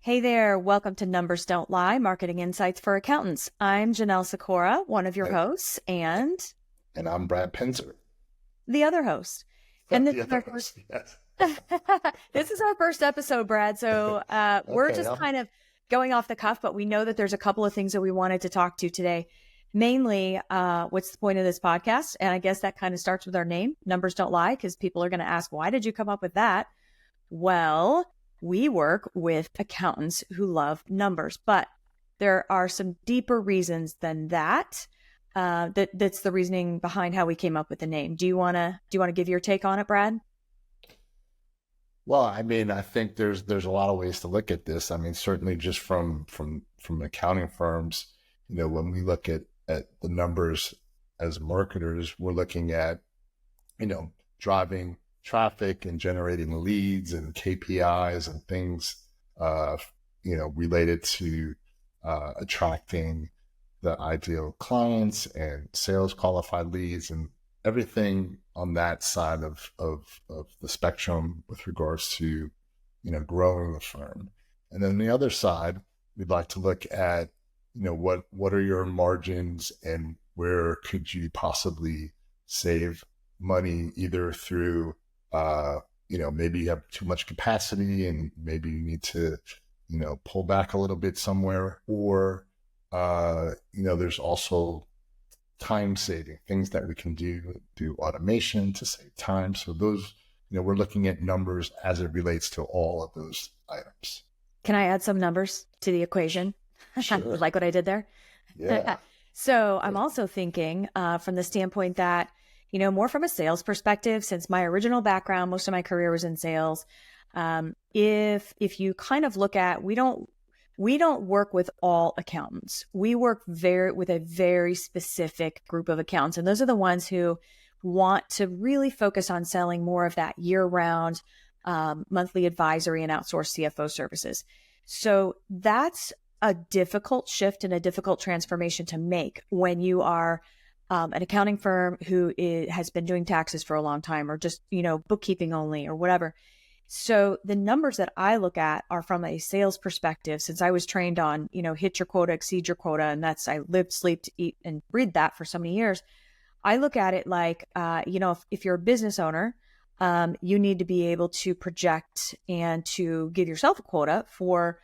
Hey there, welcome to Numbers Don't Lie, Marketing Insights for Accountants. I'm Janel Sykora, one of your hosts, and I'm Brad Pinzur, the other host. And this the is our other first host. this is our first episode, Brad. So we're just kind of going off the cuff, but we know that there's a couple of things that we wanted to talk to today. Mainly, what's the point of this podcast? And I guess that kind of starts with our name, Numbers Don't Lie, because people are going to ask, why did you come up with that? Well, we work with accountants who love numbers, but there are some deeper reasons than that. That's the reasoning behind how we came up with the name. Do you want to give your take on it, Brad? Well, I mean, I think there's a lot of ways to look at this. I mean, certainly just from accounting firms, when we look at the numbers as marketers, we're looking at, driving traffic and generating leads and KPIs and things, related to attracting the ideal clients and sales qualified leads and everything on that side of the spectrum with regards to, growing the firm. And then the other side, we'd like to look at, what are your margins and where could you possibly save money either through, maybe you have too much capacity and maybe you need to, pull back a little bit somewhere, or, there's also time saving things that we can do automation to save time. So those, we're looking at numbers as it relates to all of those items. Can I add some numbers to the equation? Sure. Like what I did there? Yeah. So I'm also thinking from the standpoint that, more from a sales perspective, since my original background, most of my career was in sales. If you kind of look at, we don't work with all accountants. We work with a very specific group of accountants. And those are the ones who want to really focus on selling more of that year-round monthly advisory and outsourced CFO services. So that's a difficult shift and a difficult transformation to make when you are an accounting firm who has been doing taxes for a long time, or just, bookkeeping only or whatever. So the numbers that I look at are from a sales perspective, since I was trained on, hit your quota, exceed your quota. And I lived, sleep, eat, and breathe that for so many years. I look at it like, if you're a business owner, you need to be able to project and to give yourself a quota for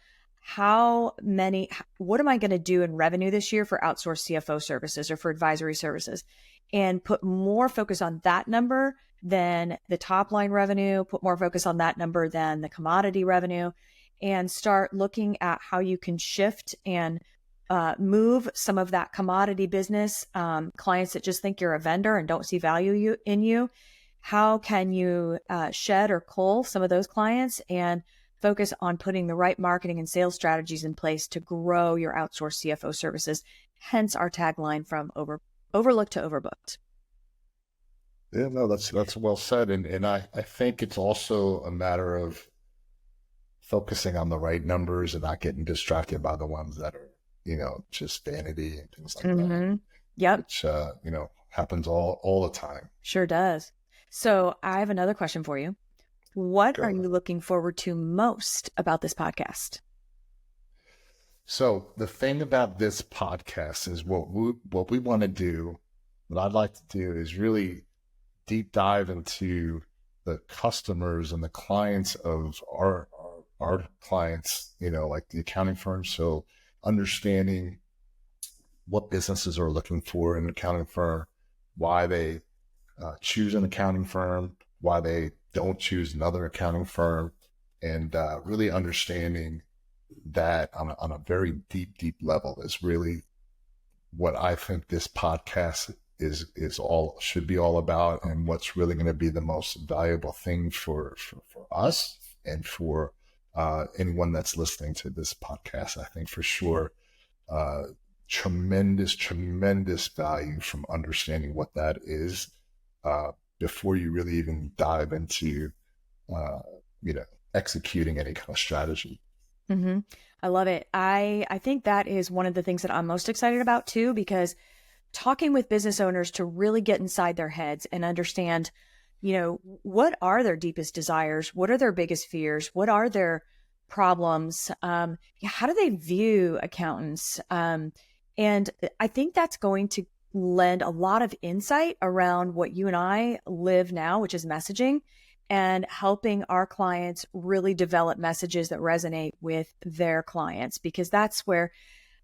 what am I going to do in revenue this year for outsourced CFO services or for advisory services, and put more focus on that number than the top line revenue, put more focus on that number than the commodity revenue, and start looking at how you can shift and move some of that commodity business, clients that just think you're a vendor and don't see value in you. How can you shed or cull some of those clients and focus on putting the right marketing and sales strategies in place to grow your outsourced CFO services? Hence our tagline from overlooked to overbooked. Yeah, no, that's well said. And I think it's also a matter of focusing on the right numbers and not getting distracted by the ones that are, just vanity and things like that. Yep. Which, happens all the time. Sure does. So I have another question for you. What are you looking forward to most about this podcast? So the thing about this podcast is what we want to do, what I'd like to do is really deep dive into the customers and the clients of our clients, like the accounting firms. So understanding what businesses are looking for in an accounting firm, why they choose an accounting firm, why they don't choose another accounting firm, and really understanding that on a very deep level is really what I think this podcast should be all about, and what's really going to be the most valuable thing for us and for anyone that's listening to this podcast. I think for sure, tremendous value from understanding what that is before you really even dive into, executing any kind of strategy. Mm-hmm. I love it. I think that is one of the things that I'm most excited about too, because talking with business owners to really get inside their heads and understand, what are their deepest desires? What are their biggest fears? What are their problems, how do they view accountants? And I think that's going to lend a lot of insight around what you and I live now, which is messaging, and helping our clients really develop messages that resonate with their clients, because that's where,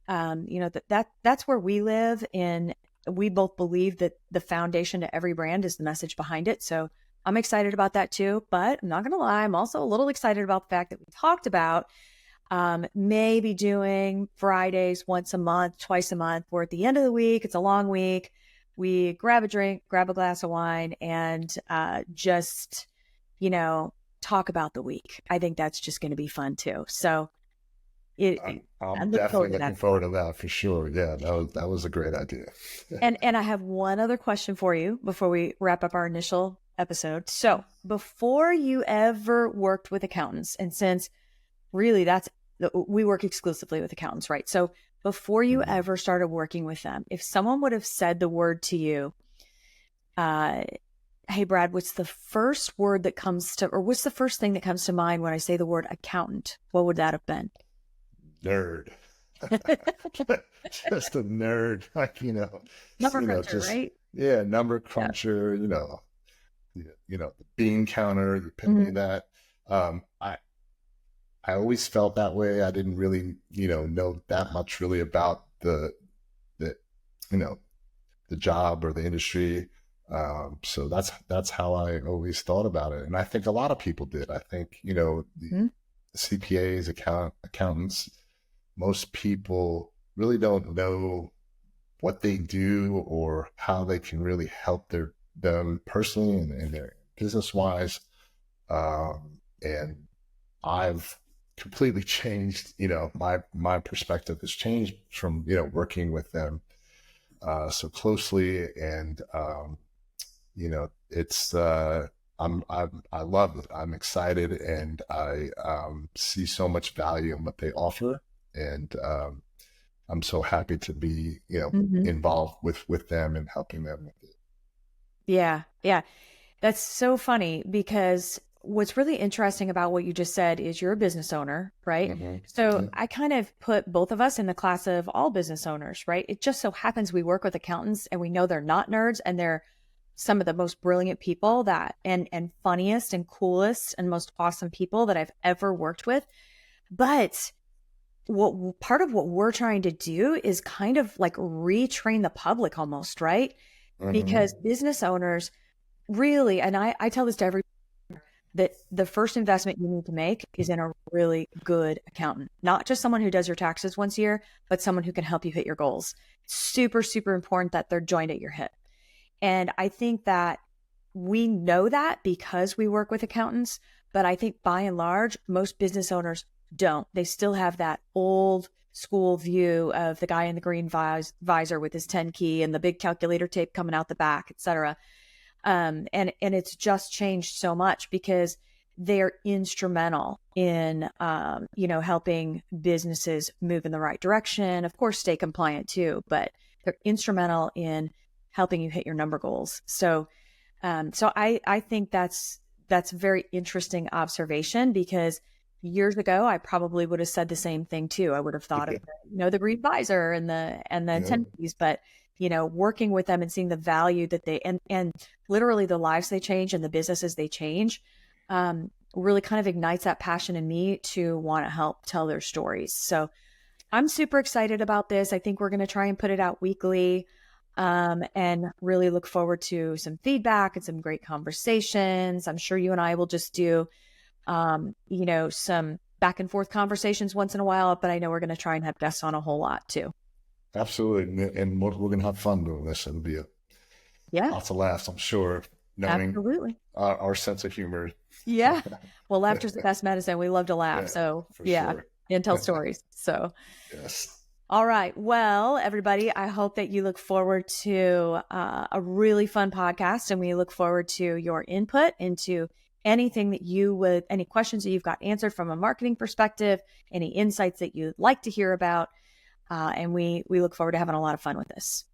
that's where we live. And we both believe that the foundation to every brand is the message behind it. So I'm excited about that too, but I'm not going to lie, I'm also a little excited about the fact that we talked about maybe doing Fridays once a month, twice a month, where at the end of the week, it's a long week, we grab a drink, grab a glass of wine, and just, talk about the week. I think that's just going to be fun too. So I'm definitely looking forward to that for sure. Yeah, that was a great idea. And I have one other question for you before we wrap up our initial episode. So before you ever worked with accountants, and since really we work exclusively with accountants, right? So before you ever started working with them, if someone would have said the word to you, hey, Brad, what's the first word that comes to, or what's the first thing that comes to mind when I say the word accountant? What would that have been? Nerd. Just a nerd, Number cruncher, right? Yeah, number cruncher, the bean counter, you pin me that. I always felt that way. I didn't really, know that much really about the job or the industry. So that's how I always thought about it. And I think a lot of people did. I think, the CPAs, accountants, most people really don't know what they do or how they can really help them personally and their business wise. And I've completely changed, my perspective has changed from, working with them so closely. And, it's, I love it. I'm excited, and I see so much value in what they offer. And I'm so happy to be, involved with them and helping them with it. Yeah. Yeah. That's so funny, because what's really interesting about what you just said is you're a business owner, right? Mm-hmm. So Yeah. I kind of put both of us in the class of all business owners, right? It just so happens we work with accountants, and we know they're not nerds, and they're some of the most brilliant people and funniest and coolest and most awesome people that I've ever worked with. But what part of what we're trying to do is kind of like retrain the public almost, right? Mm-hmm. Because business owners really, and I tell this to every, that the first investment you need to make is in a really good accountant, not just someone who does your taxes once a year, but someone who can help you hit your goals. Super, super important that they're joined at your hip. And I think that we know that because we work with accountants, but I think by and large, most business owners don't. They still have that old school view of the guy in the green visor with his 10 key and the big calculator tape coming out the back, et cetera. And it's just changed so much because they're instrumental in, helping businesses move in the right direction. Of course, stay compliant too, but they're instrumental in helping you hit your number goals. So I think that's a very interesting observation, because years ago, I probably would have said the same thing too. I would have thought of, the green visor and the 10 keys, but working with them and seeing the value that they, and literally the lives they change and the businesses they change, really kind of ignites that passion in me to want to help tell their stories. So I'm super excited about this. I think we're going to try and put it out weekly, and really look forward to some feedback and some great conversations. I'm sure you and I will just do, some back and forth conversations once in a while, but I know we're going to try and have guests on a whole lot too. Absolutely. And we're going to have fun doing this. It'll be lots of laughs, I'm sure, knowing Absolutely. Our sense of humor. Yeah. Well, laughter's the best medicine. We love to laugh. Yeah, so sure. And tell stories. So, yes. All right. Well, everybody, I hope that you look forward to a really fun podcast, and we look forward to your input into anything that any questions that you've got answered from a marketing perspective, any insights that you'd like to hear about. And we look forward to having a lot of fun with this.